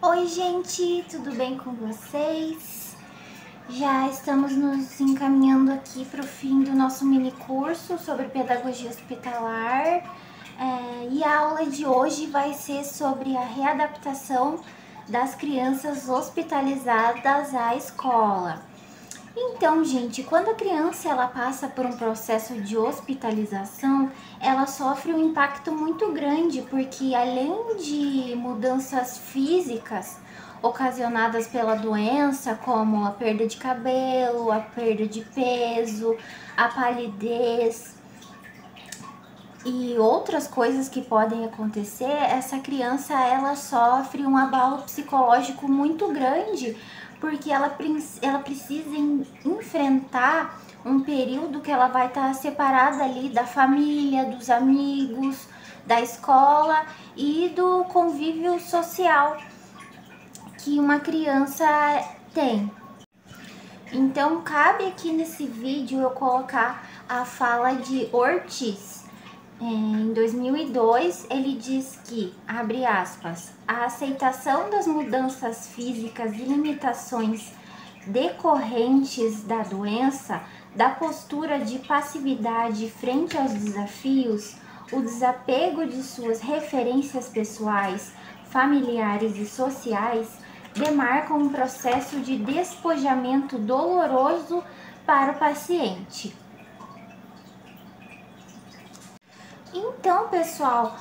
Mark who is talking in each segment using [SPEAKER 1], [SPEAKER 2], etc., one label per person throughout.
[SPEAKER 1] Oi, gente, tudo bem com vocês? Já estamos nos encaminhando aqui para o fim do nosso mini curso sobre pedagogia hospitalar. E a aula de hoje vai ser sobre a readaptação das crianças hospitalizadas à escola. Então, gente, quando a criança ela passa por um processo de hospitalização, ela sofre um impacto muito grande, porque além de mudanças físicas ocasionadas pela doença, como a perda de cabelo, a perda de peso, a palidez e outras coisas que podem acontecer, essa criança ela sofre um abalo psicológico muito grande, porque ela precisa enfrentar um período que ela vai estar separada ali da família, dos amigos, da escola e do convívio social que uma criança tem. Então, cabe aqui nesse vídeo eu colocar a fala de Ortiz. Em 2002, ele diz que, abre aspas, a aceitação das mudanças físicas e limitações decorrentes da doença, da postura de passividade frente aos desafios, o desapego de suas referências pessoais, familiares e sociais, demarcam um processo de despojamento doloroso para o paciente. Então, pessoal,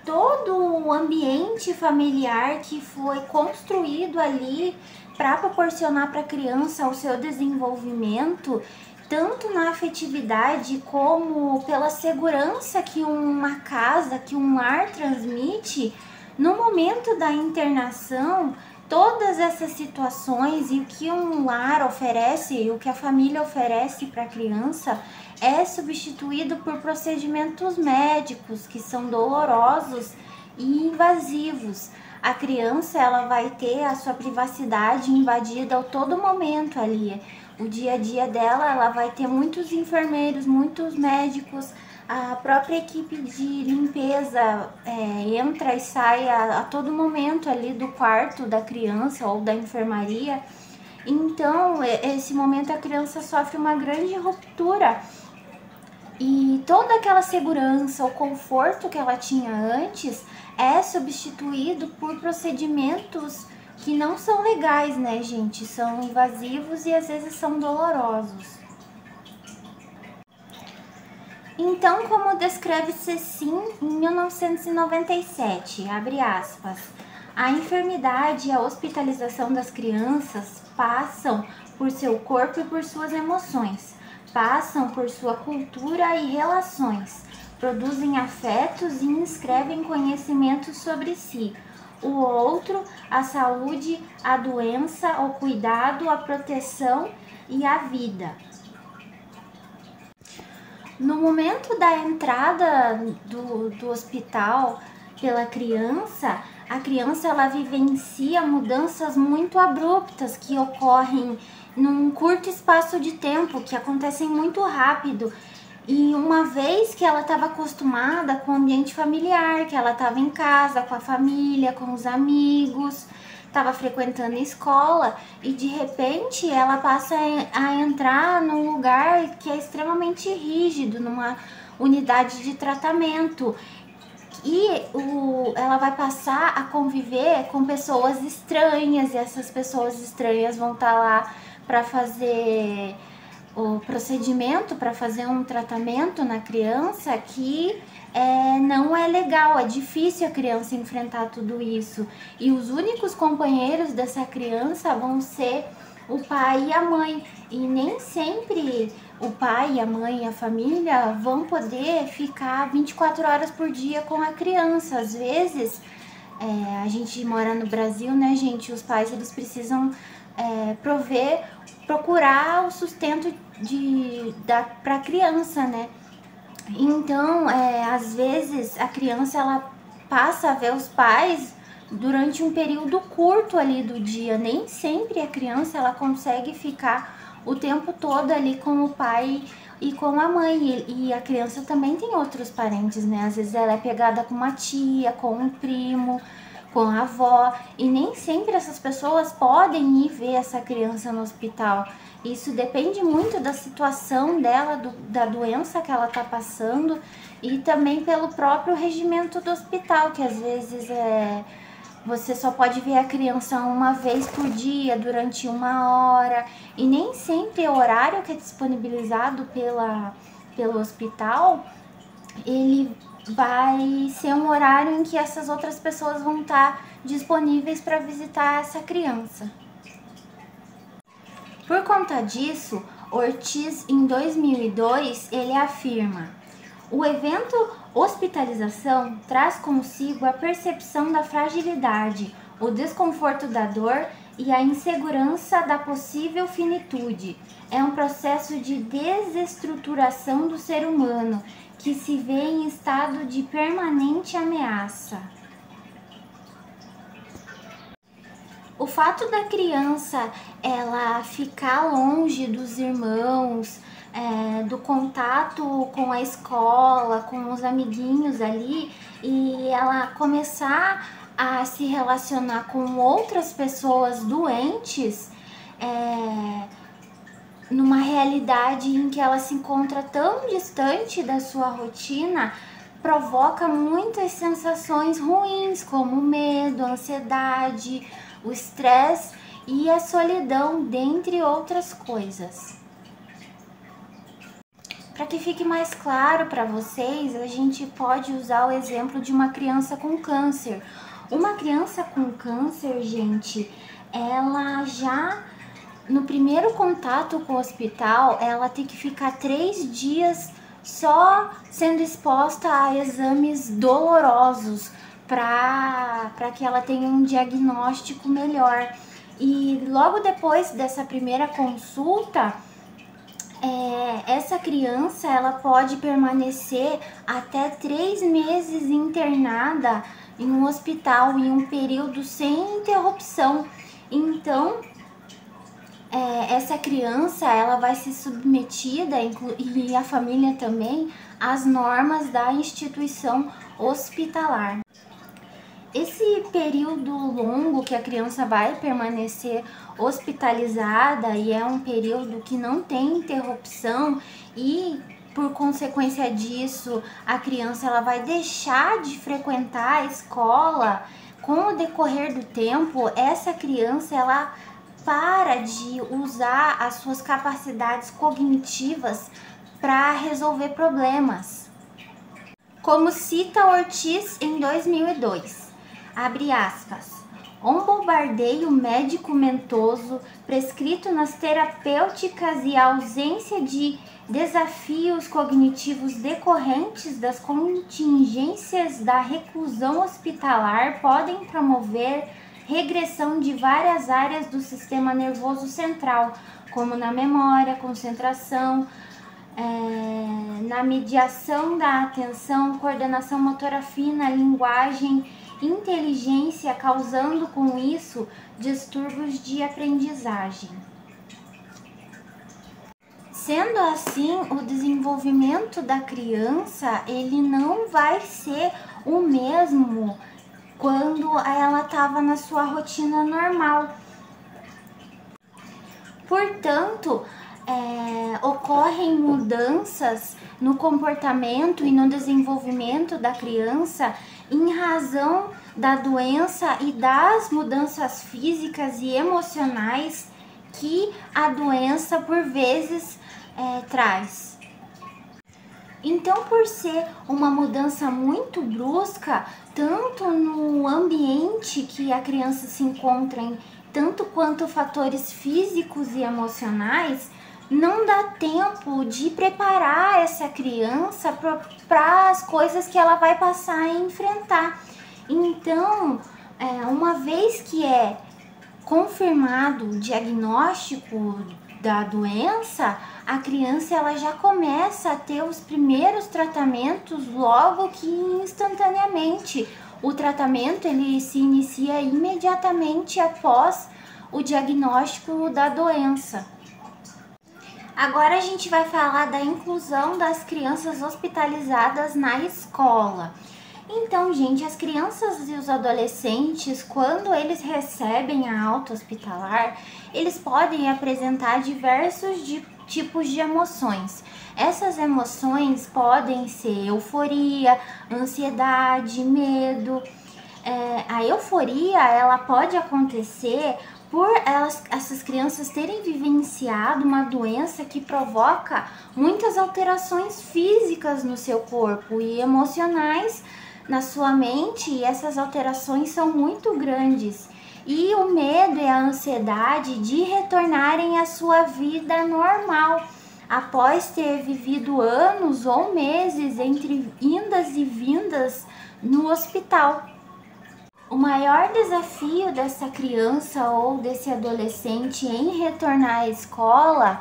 [SPEAKER 1] todo o ambiente familiar que foi construído ali para proporcionar para a criança o seu desenvolvimento, tanto na afetividade como pela segurança que uma casa, que um lar transmite, no momento da internação, todas essas situações e o que um lar oferece, o que a família oferece para a criança é substituído por procedimentos médicos que são dolorosos e invasivos. A criança ela vai ter a sua privacidade invadida a todo momento ali. O dia a dia dela, ela vai ter muitos enfermeiros, muitos médicos, a própria equipe de limpeza entra e sai a todo momento ali do quarto da criança ou da enfermaria. Então, esse momento a criança sofre uma grande ruptura e toda aquela segurança, o conforto que ela tinha antes é substituído por procedimentos que não são legais, né, gente? São invasivos e às vezes são dolorosos. Então, como descreve Cecim em 1997, abre aspas, a enfermidade e a hospitalização das crianças passam por seu corpo e por suas emoções, passam por sua cultura e relações, produzem afetos e inscrevem conhecimentos sobre si, o outro, a saúde, a doença, o cuidado, a proteção e a vida. No momento da entrada do hospital pela criança, a criança ela vivencia mudanças muito abruptas que ocorrem num curto espaço de tempo, que acontecem muito rápido. E uma vez que ela estava acostumada com o ambiente familiar, que ela estava em casa, com a família, com os amigos, estava frequentando a escola e de repente ela passa a entrar num lugar que é extremamente rígido, numa unidade de tratamento. E ela vai passar a conviver com pessoas estranhas e essas pessoas estranhas vão estar lá para fazer o procedimento, para fazer um tratamento na criança que não é legal, é difícil a criança enfrentar tudo isso. E os únicos companheiros dessa criança vão ser o pai e a mãe. E nem sempre o pai, a mãe e a família vão poder ficar 24 horas por dia com a criança. Às vezes, a gente mora no Brasil, né, gente? Os pais, eles precisam procurar o sustento para a criança, né? Então, às vezes, a criança, ela passa a ver os pais durante um período curto ali do dia. Nem sempre a criança, ela consegue ficar o tempo todo ali com o pai e com a mãe. E a criança também tem outros parentes, né? Às vezes ela é pegada com uma tia, com um primo, com a avó, e nem sempre essas pessoas podem ir ver essa criança no hospital. Isso depende muito da situação dela, da doença que ela está passando, e também pelo próprio regimento do hospital, que às vezes você só pode ver a criança uma vez por dia, durante 1 hora, e nem sempre o horário que é disponibilizado pelo hospital, ele vai ser um horário em que essas outras pessoas vão estar disponíveis para visitar essa criança. Por conta disso, Ortiz, em 2002, ele afirma: o evento hospitalização traz consigo a percepção da fragilidade, o desconforto da dor e a insegurança da possível finitude. É um processo de desestruturação do ser humano que se vê em estado de permanente ameaça. O fato da criança ela ficar longe dos irmãos, do contato com a escola, com os amiguinhos ali, e ela começar a se relacionar com outras pessoas doentes, numa realidade em que ela se encontra tão distante da sua rotina, provoca muitas sensações ruins, como o medo, a ansiedade, o estresse e a solidão, dentre outras coisas. Para que fique mais claro para vocês, a gente pode usar o exemplo de uma criança com câncer. Uma criança com câncer, gente, ela já no primeiro contato com o hospital, ela tem que ficar 3 dias só sendo exposta a exames dolorosos para que ela tenha um diagnóstico melhor. E logo depois dessa primeira consulta, essa criança ela pode permanecer até 3 meses internada em um hospital em um período sem interrupção. Então, essa criança ela vai ser submetida, e a família também, às normas da instituição hospitalar. Esse período longo que a criança vai permanecer hospitalizada, e é um período que não tem interrupção, e por consequência disso a criança ela vai deixar de frequentar a escola. Com o decorrer do tempo, essa criança ela para de usar as suas capacidades cognitivas para resolver problemas. Como cita Ortiz em 2002, abre aspas, um bombardeio medicamentoso prescrito nas terapêuticas e a ausência de desafios cognitivos decorrentes das contingências da reclusão hospitalar podem promover regressão de várias áreas do sistema nervoso central, como na memória, concentração, na mediação da atenção, coordenação motora fina, linguagem, inteligência, causando com isso distúrbios de aprendizagem. Sendo assim, o desenvolvimento da criança ele não vai ser o mesmo quando ela estava na sua rotina normal. Portanto, ocorrem mudanças no comportamento e no desenvolvimento da criança em razão da doença e das mudanças físicas e emocionais que a doença por vezes traz. Então, por ser uma mudança muito brusca, tanto no ambiente que a criança se encontra em, tanto quanto fatores físicos e emocionais, não dá tempo de preparar essa criança para as coisas que ela vai passar a enfrentar. Então, uma vez que é confirmado o diagnóstico da doença, a criança ela já começa a ter os primeiros tratamentos logo que instantaneamente. O tratamento ele se inicia imediatamente após o diagnóstico da doença. Agora a gente vai falar da inclusão das crianças hospitalizadas na escola. Então, gente, as crianças e os adolescentes, quando eles recebem a alta hospitalar, eles podem apresentar diversos tipos de emoções. Essas emoções podem ser euforia, ansiedade, medo. A euforia, ela pode acontecer por essas crianças terem vivenciado uma doença que provoca muitas alterações físicas no seu corpo e emocionais na sua mente, e essas alterações são muito grandes. E o medo e a ansiedade de retornarem à sua vida normal, após ter vivido anos ou meses entre indas e vindas no hospital. O maior desafio dessa criança ou desse adolescente em retornar à escola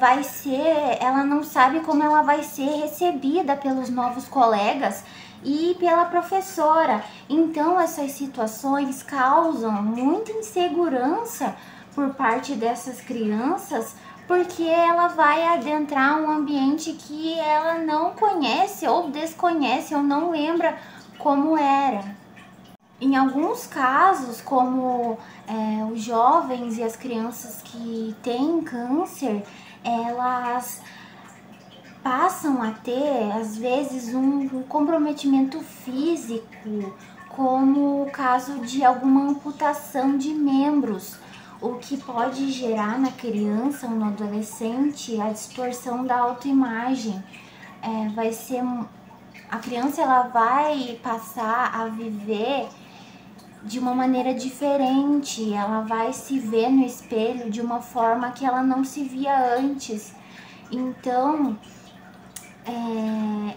[SPEAKER 1] vai ser, ela não sabe como ela vai ser recebida pelos novos colegas e pela professora. Então essas situações causam muita insegurança por parte dessas crianças, porque ela vai adentrar um ambiente que ela não conhece ou desconhece ou não lembra como era. Em alguns casos, como os jovens e as crianças que têm câncer, elas passam a ter, às vezes, um comprometimento físico, como o caso de alguma amputação de membros, o que pode gerar na criança ou no adolescente a distorção da autoimagem. A criança, ela vai passar a viver de uma maneira diferente, ela vai se ver no espelho de uma forma que ela não se via antes. Então,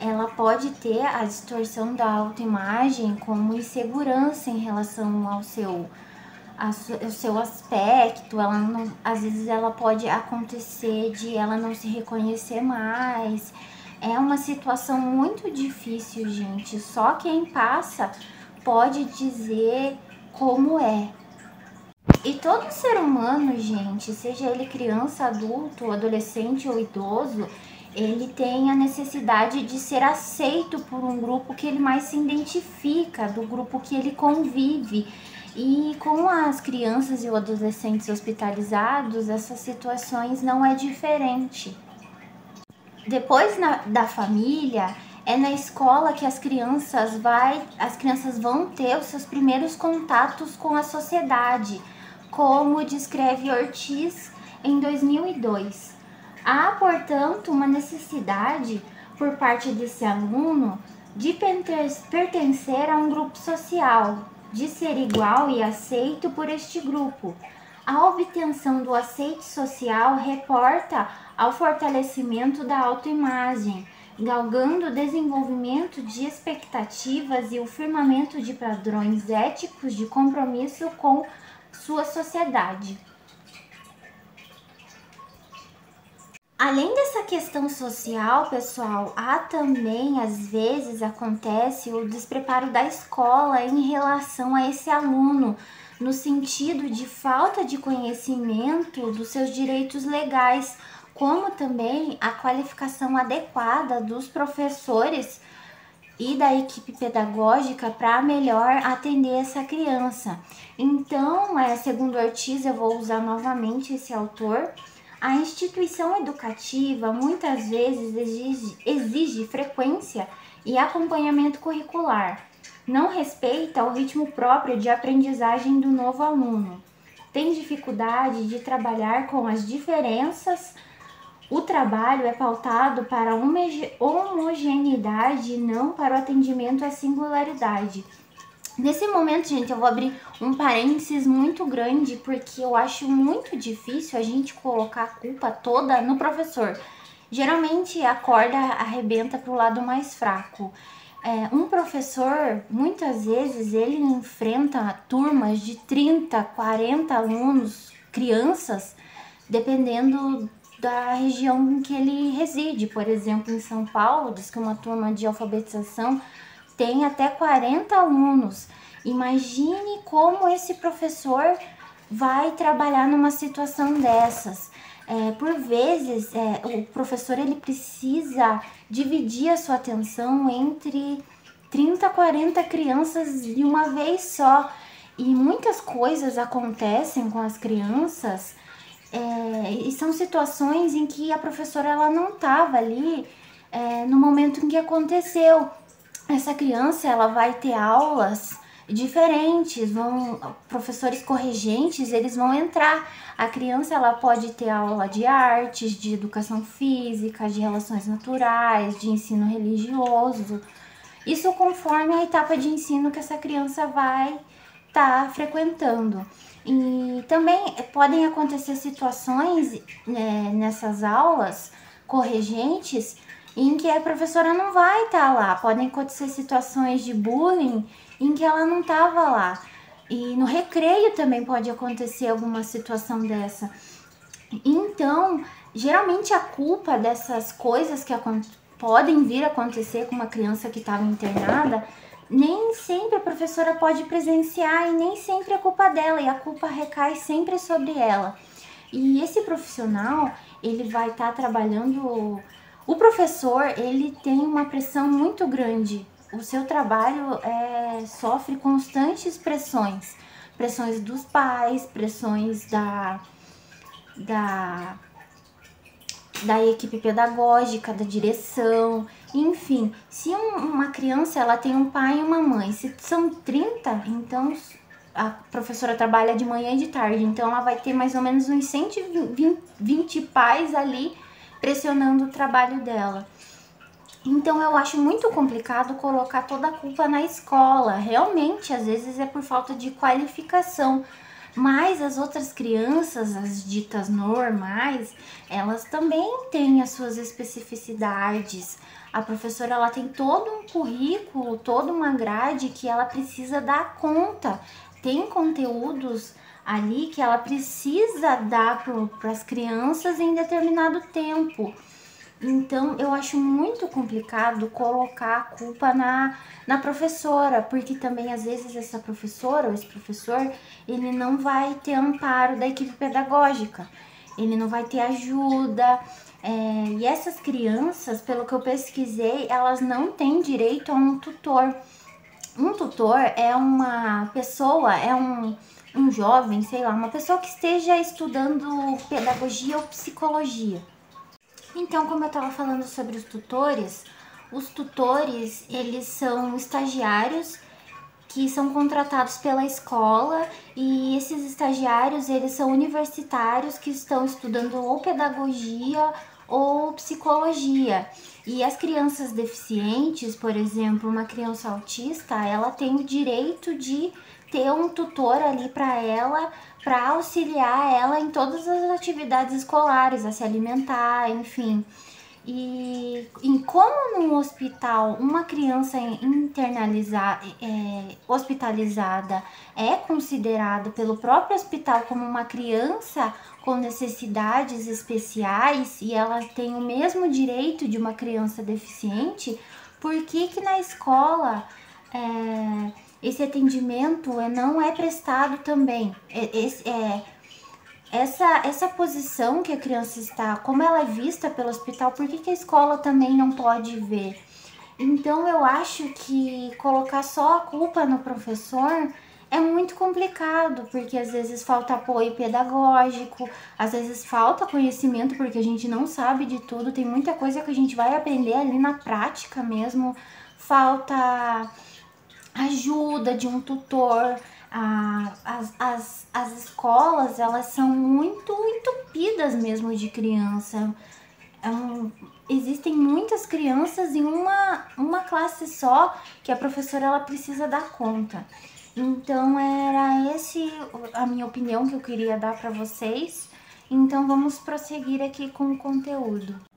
[SPEAKER 1] ela pode ter a distorção da autoimagem como insegurança em relação ao seu aspecto. Ela não, às vezes ela pode acontecer de ela não se reconhecer mais. É uma situação muito difícil, gente. Só quem passa pode dizer como é. E todo ser humano, gente, seja ele criança, adulto, adolescente ou idoso, ele tem a necessidade de ser aceito por um grupo que ele mais se identifica, do grupo que ele convive. E com as crianças e os adolescentes hospitalizados, essas situações não é diferente. Depois da família, é na escola que as crianças vão ter os seus primeiros contatos com a sociedade, como descreve Ortiz em 2002. Há, portanto, uma necessidade por parte desse aluno de pertencer a um grupo social, de ser igual e aceito por este grupo. A obtenção do aceite social reporta ao fortalecimento da autoimagem, galgando o desenvolvimento de expectativas e o firmamento de padrões éticos de compromisso com sua sociedade. Além dessa questão social, pessoal, há também, às vezes, acontece o despreparo da escola em relação a esse aluno, no sentido de falta de conhecimento dos seus direitos legais, como também a qualificação adequada dos professores e da equipe pedagógica para melhor atender essa criança. Então, segundo Ortiz, eu vou usar novamente esse autor, a instituição educativa muitas vezes exige frequência e acompanhamento curricular, não respeita o ritmo próprio de aprendizagem do novo aluno, tem dificuldade de trabalhar com as diferenças. O trabalho é pautado para a homogeneidade e não para o atendimento à singularidade. Nesse momento, gente, eu vou abrir um parênteses muito grande, porque eu acho muito difícil a gente colocar a culpa toda no professor. Geralmente a corda arrebenta para o lado mais fraco. Um professor, muitas vezes, ele enfrenta turmas de 30, 40 alunos, crianças, dependendo da região em que ele reside. Por exemplo, em São Paulo, diz que uma turma de alfabetização tem até 40 alunos. Imagine como esse professor vai trabalhar numa situação dessas. Por vezes, o professor ele precisa dividir a sua atenção entre 30, 40 crianças de uma vez só. E muitas coisas acontecem com as crianças, e são situações em que a professora ela não estava ali no momento em que aconteceu. Essa criança ela vai ter aulas diferentes, professores corregentes, eles vão entrar. A criança ela pode ter aula de artes, de educação física, de relações naturais, de ensino religioso. Isso conforme a etapa de ensino que essa criança vai estar frequentando. E também podem acontecer situações nessas aulas corregentes em que a professora não vai estar lá. Podem acontecer situações de bullying em que ela não estava lá. E no recreio também pode acontecer alguma situação dessa. Então, geralmente a culpa dessas coisas que podem vir a acontecer com uma criança que estava internada, nem sempre a professora pode presenciar e nem sempre é culpa dela, e a culpa recai sempre sobre ela. E esse profissional, ele vai estar trabalhando. O professor, ele tem uma pressão muito grande. O seu trabalho sofre constantes pressões. Pressões dos pais, pressões da equipe pedagógica, da direção, enfim. Se uma criança ela tem um pai e uma mãe, se são 30, então a professora trabalha de manhã e de tarde, então ela vai ter mais ou menos uns 120 pais ali pressionando o trabalho dela. Então eu acho muito complicado colocar toda a culpa na escola. Realmente, às vezes é por falta de qualificação. Mas as outras crianças, as ditas normais, elas também têm as suas especificidades. A professora ela tem todo um currículo, toda uma grade que ela precisa dar conta. Tem conteúdos ali que ela precisa dar para as crianças em determinado tempo. Então, eu acho muito complicado colocar a culpa na professora, porque também, às vezes, essa professora ou esse professor, ele não vai ter amparo da equipe pedagógica, ele não vai ter ajuda, e essas crianças, pelo que eu pesquisei, elas não têm direito a um tutor. Um tutor é uma pessoa, um jovem, sei lá, uma pessoa que esteja estudando pedagogia ou psicologia. Então, como eu estava falando sobre os tutores, eles são estagiários que são contratados pela escola, e esses estagiários, eles são universitários que estão estudando ou pedagogia ou psicologia. E as crianças deficientes, por exemplo, uma criança autista, ela tem o direito de ter um tutor ali para auxiliar ela em todas as atividades escolares, a se alimentar, enfim. E como num hospital uma criança hospitalizada é considerada pelo próprio hospital como uma criança com necessidades especiais e ela tem o mesmo direito de uma criança deficiente, por que na escola esse atendimento não é prestado também? Essa posição que a criança está, como ela é vista pelo hospital, por que a escola também não pode ver? Então eu acho que colocar só a culpa no professor é muito complicado, porque às vezes falta apoio pedagógico, às vezes falta conhecimento, porque a gente não sabe de tudo, tem muita coisa que a gente vai aprender ali na prática mesmo, falta ajuda de um tutor. As escolas, elas são muito entupidas mesmo de criança. Existem muitas crianças em uma classe só que a professora ela precisa dar conta. Então era a minha opinião que eu queria dar para vocês. Então vamos prosseguir aqui com o conteúdo.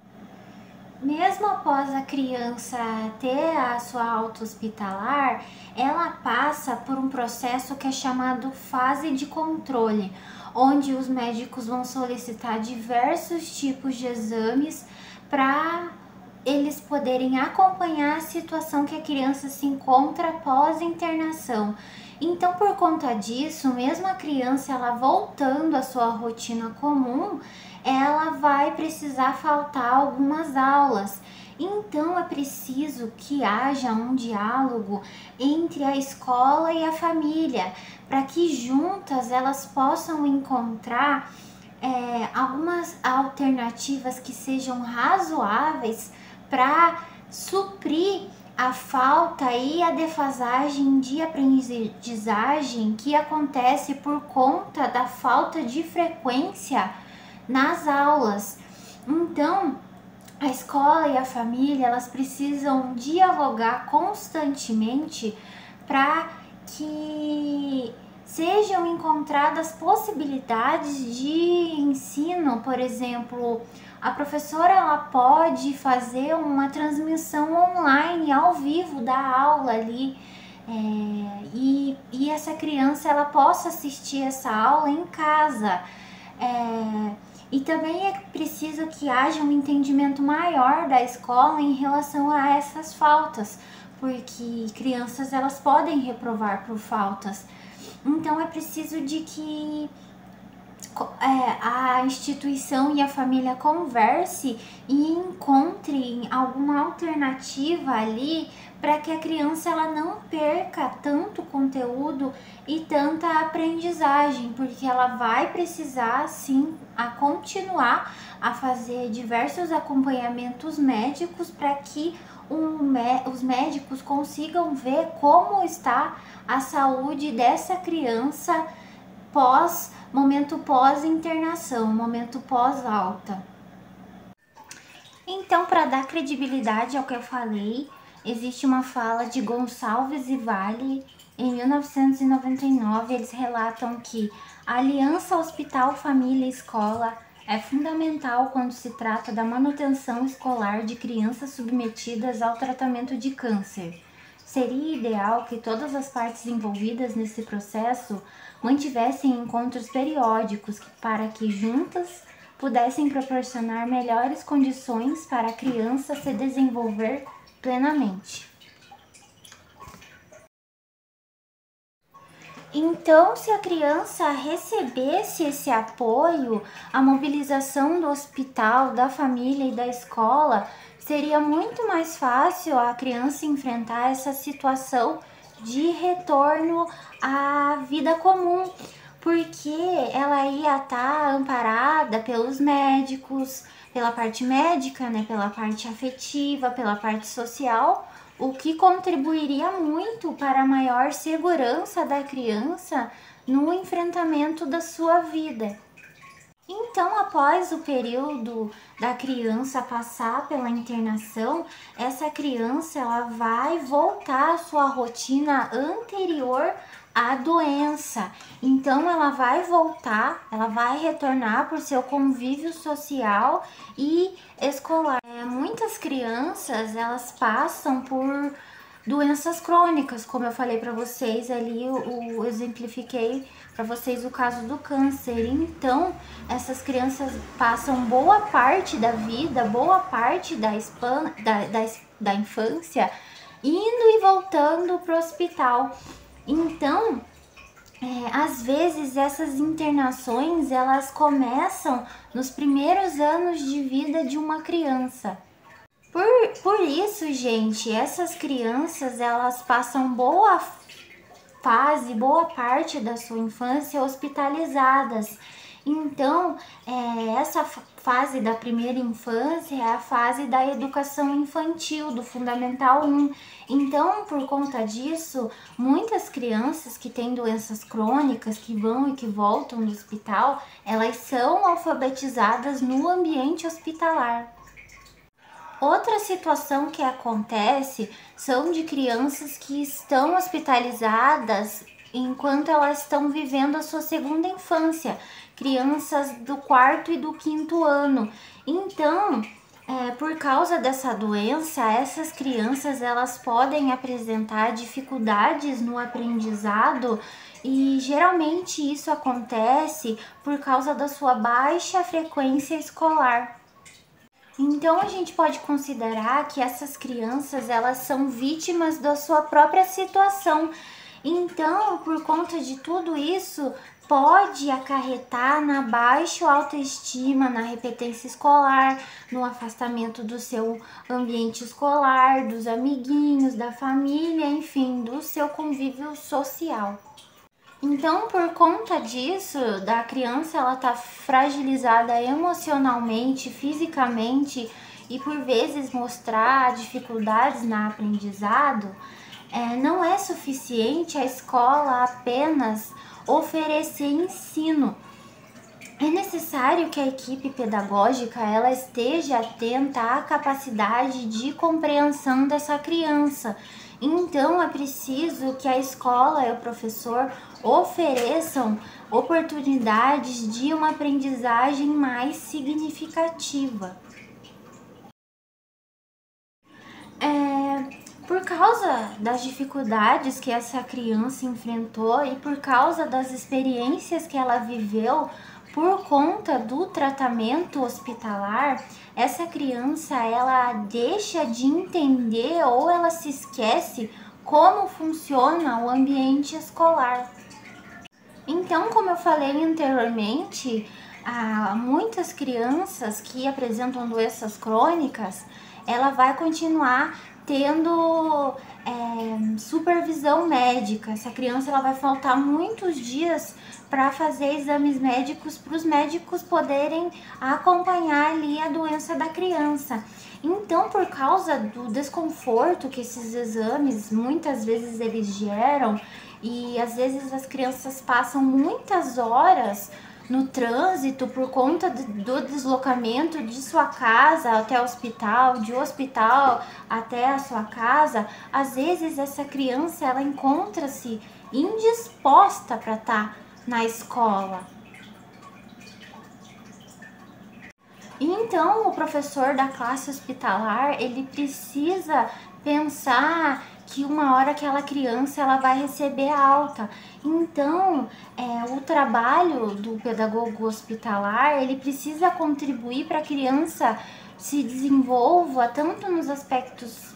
[SPEAKER 1] Mesmo após a criança ter a sua alta hospitalar, ela passa por um processo que é chamado fase de controle, onde os médicos vão solicitar diversos tipos de exames para eles poderem acompanhar a situação que a criança se encontra após a internação. Então, por conta disso, mesmo a criança ela voltando à sua rotina comum, ela vai precisar faltar algumas aulas. Então é preciso que haja um diálogo entre a escola e a família, para que juntas elas possam encontrar algumas alternativas que sejam razoáveis para suprir a falta e a defasagem de aprendizagem que acontece por conta da falta de frequência nas aulas. Então, a escola e a família, elas precisam dialogar constantemente para que sejam encontradas possibilidades de ensino. Por exemplo, a professora ela pode fazer uma transmissão online ao vivo da aula ali, e essa criança ela possa assistir essa aula em casa. E também é preciso que haja um entendimento maior da escola em relação a essas faltas, porque crianças elas podem reprovar por faltas. Então é preciso de que a instituição e a família converse e encontrem alguma alternativa ali para que a criança ela não perca tanto conteúdo e tanta aprendizagem, porque ela vai precisar sim a continuar a fazer diversos acompanhamentos médicos para que os médicos consigam ver como está a saúde dessa criança momento pós-internação, momento pós-alta. Então, para dar credibilidade ao que eu falei, existe uma fala de Gonçalves e Vale, em 1999, eles relatam que a aliança hospital, família e escola é fundamental quando se trata da manutenção escolar de crianças submetidas ao tratamento de câncer. Seria ideal que todas as partes envolvidas nesse processo mantivessem encontros periódicos para que juntas pudessem proporcionar melhores condições para a criança se desenvolver plenamente. Então, se a criança recebesse esse apoio, a mobilização do hospital, da família e da escola, seria muito mais fácil a criança enfrentar essa situação de retorno à vida comum, porque ela ia estar amparada pelos médicos, pela parte médica, né, pela parte afetiva, pela parte social, o que contribuiria muito para a maior segurança da criança no enfrentamento da sua vida. Então, após o período da criança passar pela internação, essa criança ela vai voltar à sua rotina anterior à doença. Então, ela vai voltar, ela vai retornar por seu convívio social e escolar. Muitas crianças, elas passam por doenças crônicas, como eu falei para vocês ali, eu exemplifiquei para vocês o caso do câncer. Então, essas crianças passam boa parte da vida, boa parte da infância, indo e voltando para o hospital. Então, às vezes essas internações, elas começam nos primeiros anos de vida de uma criança. Por isso, gente, essas crianças, elas passam boa parte da sua infância hospitalizadas. Então, essa fase da primeira infância é a fase da educação infantil, do Fundamental 1. Então, por conta disso, muitas crianças que têm doenças crônicas, que vão e que voltam do hospital, elas são alfabetizadas no ambiente hospitalar. Outra situação que acontece são de crianças que estão hospitalizadas enquanto elas estão vivendo a sua segunda infância, crianças do 4º e do 5º ano. Então, por causa dessa doença, essas crianças elas podem apresentar dificuldades no aprendizado e geralmente isso acontece por causa da sua baixa frequência escolar. Então a gente pode considerar que essas crianças elas são vítimas da sua própria situação Então, por conta de tudo isso, pode acarretar na baixa autoestima, na repetência escolar, no afastamento do seu ambiente escolar, dos amiguinhos, da família, enfim, do seu convívio social. Então, por conta disso, da criança ela tá fragilizada emocionalmente, fisicamente e por vezes mostrar dificuldades na aprendizado, não é suficiente a escola apenas oferecer ensino. É necessário que a equipe pedagógica ela esteja atenta à capacidade de compreensão dessa criança. Então é preciso que a escola e o professor ofereçam oportunidades de uma aprendizagem mais significativa. Por causa das dificuldades que essa criança enfrentou e por causa das experiências que ela viveu por conta do tratamento hospitalar, essa criança ela deixa de entender ou ela se esquece como funciona o ambiente escolar. Então, como eu falei anteriormente, há muitas crianças que apresentam doenças crônicas, ela vai continuar tendo supervisão médica. Essa criança ela vai faltar muitos dias para fazer exames médicos, para os médicos poderem acompanhar ali a doença da criança. Então, por causa do desconforto que esses exames muitas vezes eles geram, e às vezes as crianças passam muitas horas no trânsito por conta do deslocamento de sua casa até o hospital, de hospital até a sua casa, às vezes essa criança ela encontra-se indisposta para estar na escola. Então, o professor da classe hospitalar, ele precisa pensar que uma hora aquela criança ela vai receber alta. Então, o trabalho do pedagogo hospitalar, ele precisa contribuir para a criança se desenvolva tanto nos aspectos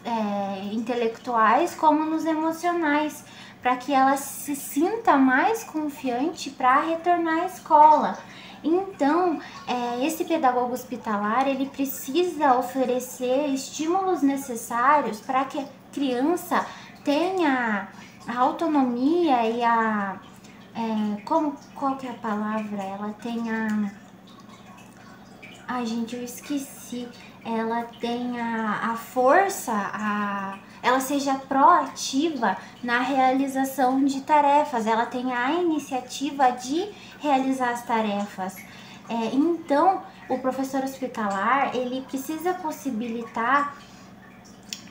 [SPEAKER 1] intelectuais como nos emocionais, para que ela se sinta mais confiante para retornar à escola. Então, esse pedagogo hospitalar, ele precisa oferecer estímulos necessários para que a criança tenha a autonomia e qual que é a palavra? Ela tenha... Ai, gente, eu esqueci. Ela tenha a força, ela seja proativa na realização de tarefas, ela tenha a iniciativa de realizar as tarefas. Então, o professor hospitalar, ele precisa possibilitar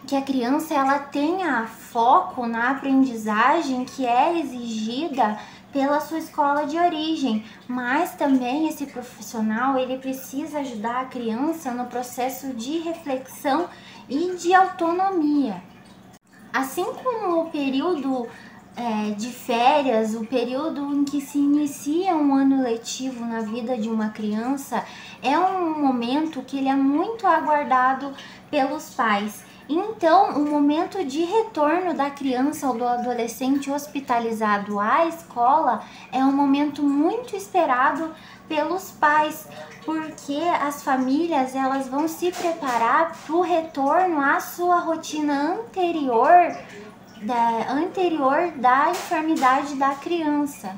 [SPEAKER 1] que a criança ela tenha foco na aprendizagem que é exigida pela sua escola de origem, mas também esse profissional ele precisa ajudar a criança no processo de reflexão e de autonomia. Assim como o período de férias, o período em que se inicia um ano letivo na vida de uma criança, é um momento que ele é muito aguardado pelos pais. Então, o momento de retorno da criança ou do adolescente hospitalizado à escola é um momento muito esperado pelos pais, porque as famílias elas vão se preparar para o retorno à sua rotina anterior da enfermidade da criança.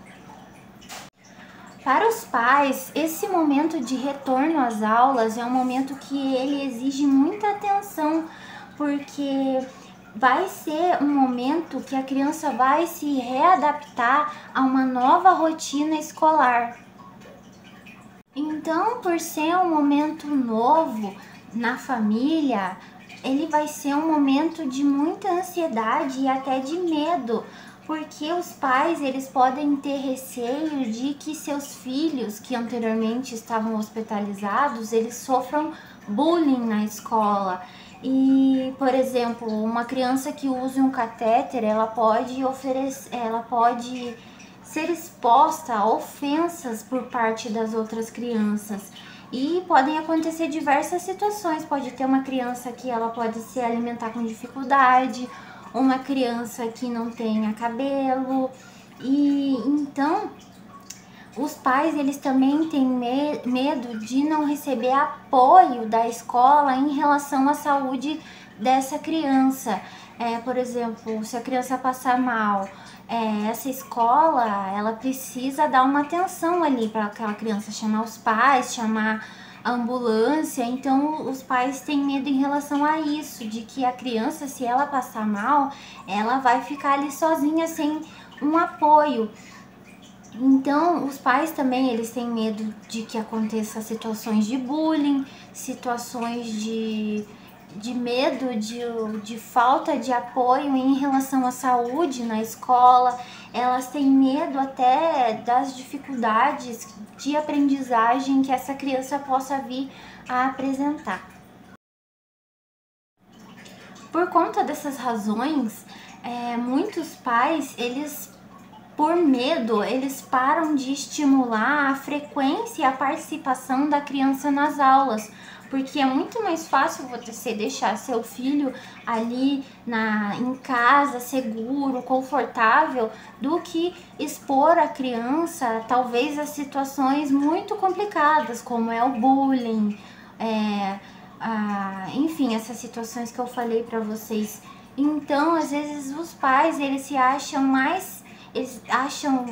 [SPEAKER 1] Para os pais, esse momento de retorno às aulas é um momento que ele exige muita atenção, porque vai ser um momento que a criança vai se readaptar a uma nova rotina escolar. Então, por ser um momento novo na família, ele vai ser um momento de muita ansiedade e até de medo, porque os pais eles podem ter receio de que seus filhos que anteriormente estavam hospitalizados, eles sofram bullying na escola. E, por exemplo, uma criança que use um catéter, ela pode ser exposta a ofensas por parte das outras crianças. E podem acontecer diversas situações. Pode ter uma criança que ela pode se alimentar com dificuldade, uma criança que não tenha cabelo. E então os pais, eles também têm medo de não receber apoio da escola em relação à saúde dessa criança. Por exemplo, se a criança passar mal, essa escola, ela precisa dar uma atenção ali para aquela criança, chamar os pais, chamar a ambulância. Então os pais têm medo em relação a isso, de que a criança, se ela passar mal, ela vai ficar ali sozinha sem um apoio. Então, os pais também, eles têm medo de que aconteça situações de bullying, situações de medo, de falta de apoio em relação à saúde na escola. Elas têm medo até das dificuldades de aprendizagem que essa criança possa vir a apresentar. Por conta dessas razões, muitos pais, por medo, eles param de estimular a frequência e a participação da criança nas aulas, porque é muito mais fácil você deixar seu filho ali em casa, seguro, confortável, do que expor a criança, talvez, a situações muito complicadas, como é o bullying, enfim, essas situações que eu falei para vocês. Então, às vezes, os pais, eles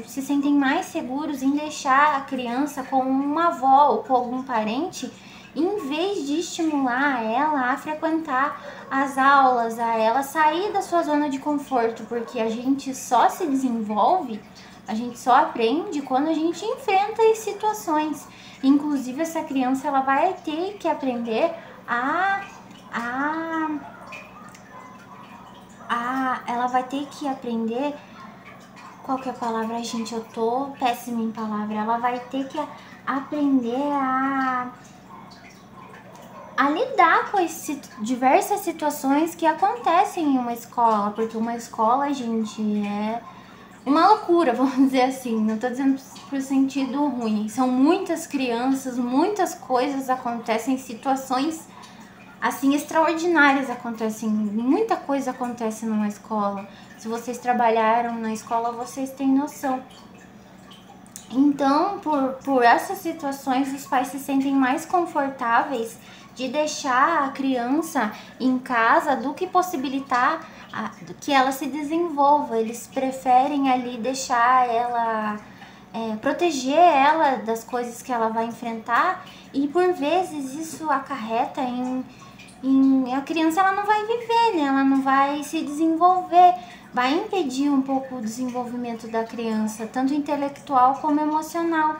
[SPEAKER 1] se sentem mais seguros em deixar a criança com uma avó ou com algum parente, em vez de estimular ela a frequentar as aulas, a ela sair da sua zona de conforto, porque a gente só se desenvolve, a gente só aprende quando a gente enfrenta as situações. Inclusive, essa criança, ela vai ter que aprender ela vai ter que aprender. Qual que é a palavra, gente? Eu tô péssima em palavra. Ela vai ter que aprender a lidar com diversas situações que acontecem em uma escola. Porque uma escola, gente, é uma loucura, vamos dizer assim. Não tô dizendo pro sentido ruim. São muitas crianças, muitas coisas acontecem, situações assim extraordinárias acontecem, muita coisa acontece numa escola. Se vocês trabalharam na escola, vocês têm noção. Então, por essas situações, os pais se sentem mais confortáveis de deixar a criança em casa do que possibilitar que ela se desenvolva. Eles preferem ali deixar ela, proteger ela das coisas que ela vai enfrentar, e por vezes isso acarreta a criança, ela não vai viver, né? Ela não vai se desenvolver, vai impedir um pouco o desenvolvimento da criança, tanto intelectual como emocional.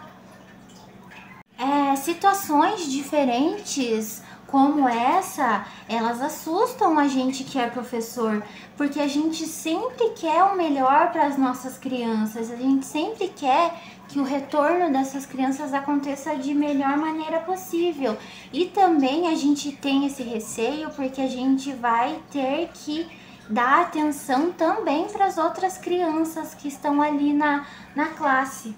[SPEAKER 1] Situações diferentes como essa, elas assustam a gente que é professor, porque a gente sempre quer o melhor para as nossas crianças, a gente sempre quer que o retorno dessas crianças aconteça de melhor maneira possível. E também a gente tem esse receio porque a gente vai ter que dar atenção também para as outras crianças que estão ali na classe.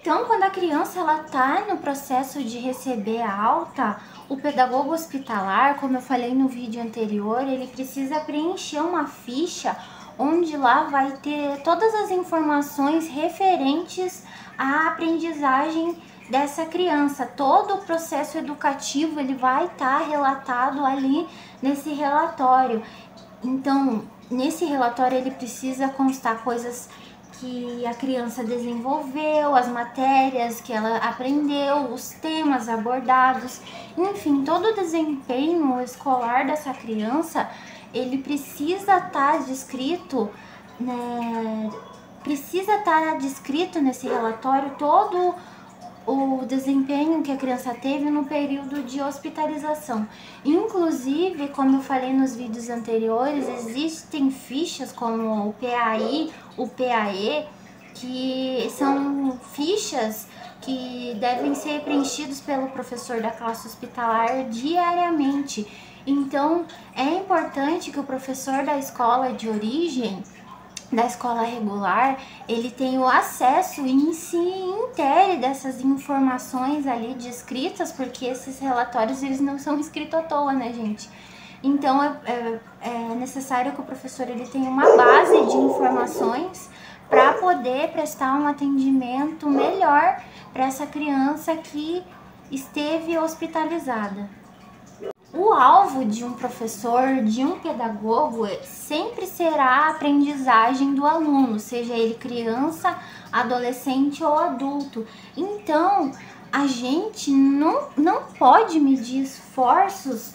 [SPEAKER 1] Então, quando a criança está no processo de receber a alta, o pedagogo hospitalar, como eu falei no vídeo anterior, ele precisa preencher uma ficha onde lá vai ter todas as informações referentes à aprendizagem dessa criança. Todo o processo educativo, ele vai estar relatado ali nesse relatório. Então, nesse relatório, ele precisa constar coisas que a criança desenvolveu, as matérias que ela aprendeu, os temas abordados, enfim, todo o desempenho escolar dessa criança, ele precisa estar descrito, né? Precisa estar descrito nesse relatório todo o desempenho que a criança teve no período de hospitalização. Inclusive, como eu falei nos vídeos anteriores, existem fichas como o PAI, o PAE, que são fichas que devem ser preenchidos pelo professor da classe hospitalar diariamente. Então, é importante que o professor da escola de origem, da escola regular, ele tem o acesso e se intere dessas informações ali descritas, porque esses relatórios, eles não são escritos à toa, né, gente? Então é necessário que o professor ele tenha uma base de informações para poder prestar um atendimento melhor para essa criança que esteve hospitalizada. O alvo de um professor, de um pedagogo, sempre será a aprendizagem do aluno, seja ele criança, adolescente ou adulto. Então, a gente não pode medir esforços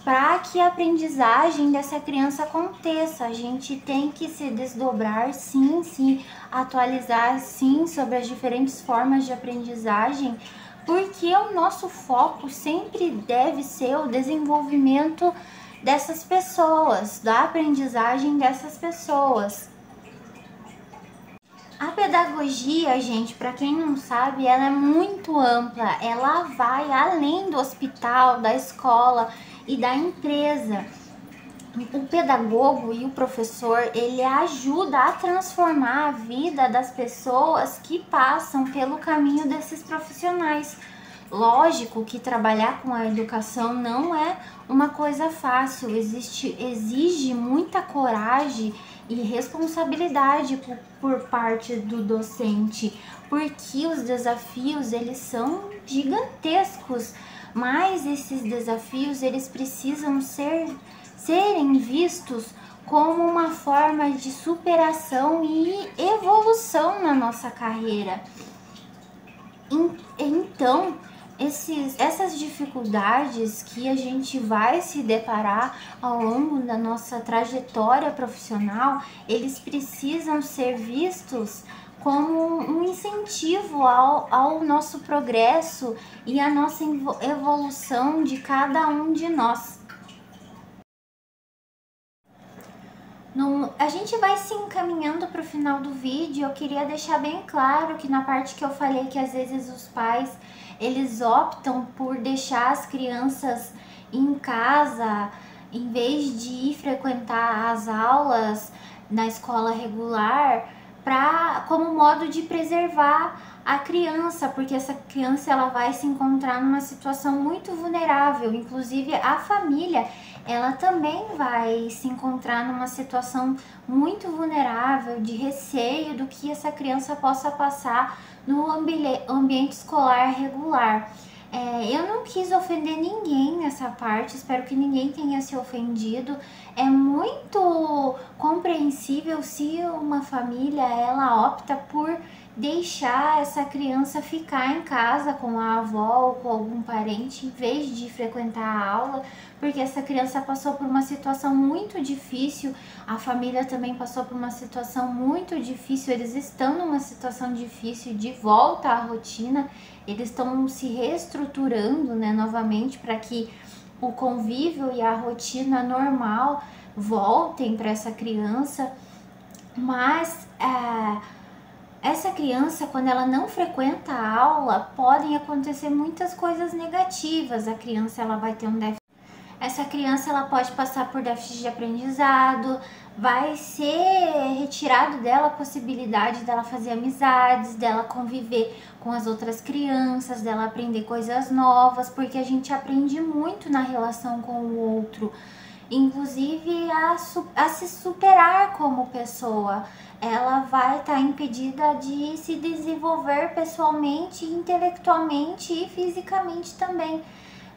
[SPEAKER 1] para que a aprendizagem dessa criança aconteça. A gente tem que se desdobrar, sim, se atualizar, sim, sobre as diferentes formas de aprendizagem, porque o nosso foco sempre deve ser o desenvolvimento dessas pessoas, da aprendizagem dessas pessoas. A pedagogia, gente, para quem não sabe, ela é muito ampla, ela vai além do hospital, da escola e da empresa. O pedagogo e o professor, ele ajuda a transformar a vida das pessoas que passam pelo caminho desses profissionais. Lógico que trabalhar com a educação não é uma coisa fácil, exige muita coragem e responsabilidade por parte do docente, porque os desafios eles são gigantescos, mas esses desafios eles precisam serem vistos como uma forma de superação e evolução na nossa carreira. Então, essas dificuldades que a gente vai se deparar ao longo da nossa trajetória profissional, eles precisam ser vistos como um incentivo ao nosso progresso e à nossa evolução de cada um de nós. A gente vai se encaminhando para o final do vídeo. Eu queria deixar bem claro que na parte que eu falei que às vezes os pais eles optam por deixar as crianças em casa em vez de ir frequentar as aulas na escola regular, como modo de preservar a criança, porque essa criança ela vai se encontrar numa situação muito vulnerável, inclusive a família ela também vai se encontrar numa situação muito vulnerável, de receio do que essa criança possa passar no ambiente escolar regular. Eu não quis ofender ninguém nessa parte, espero que ninguém tenha se ofendido. É muito compreensível se uma família ela opta por deixar essa criança ficar em casa com a avó ou com algum parente em vez de frequentar a aula, porque essa criança passou por uma situação muito difícil, a família também passou por uma situação muito difícil, eles estão numa situação difícil de volta à rotina, eles estão se reestruturando, né, novamente para que o convívio e a rotina normal voltem para essa criança, mas essa criança, quando ela não frequenta a aula, podem acontecer muitas coisas negativas. A criança ela vai ter um déficit. Essa criança ela pode passar por déficit de aprendizado, vai ser retirado dela a possibilidade dela fazer amizades, dela conviver com as outras crianças, dela aprender coisas novas, porque a gente aprende muito na relação com o outro, inclusive a se superar como pessoa. Ela vai estar impedida de se desenvolver pessoalmente, intelectualmente e fisicamente também.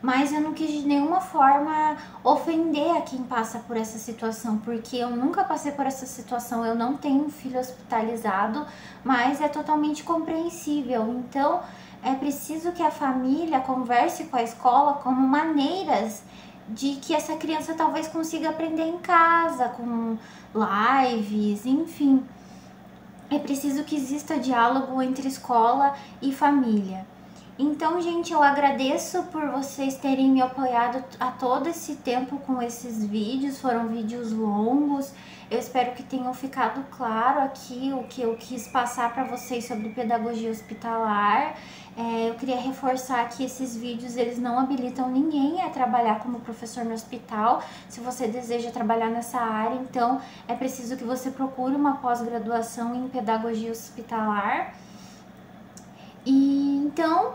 [SPEAKER 1] Mas eu não quis de nenhuma forma ofender a quem passa por essa situação, porque eu nunca passei por essa situação, eu não tenho um filho hospitalizado, mas é totalmente compreensível. Então, é preciso que a família converse com a escola como maneiras de que essa criança talvez consiga aprender em casa, com lives, enfim. É preciso que exista diálogo entre escola e família. Então, gente, eu agradeço por vocês terem me apoiado a todo esse tempo com esses vídeos, foram vídeos longos. Eu espero que tenham ficado claro aqui o que eu quis passar para vocês sobre pedagogia hospitalar. Eu queria reforçar que esses vídeos, eles não habilitam ninguém a trabalhar como professor no hospital. Se você deseja trabalhar nessa área, então é preciso que você procure uma pós-graduação em pedagogia hospitalar. E então,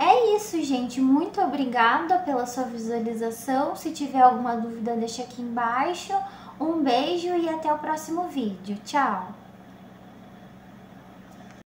[SPEAKER 1] É isso, gente. Muito obrigada pela sua visualização. Se tiver alguma dúvida, deixa aqui embaixo. Um beijo e até o próximo vídeo. Tchau!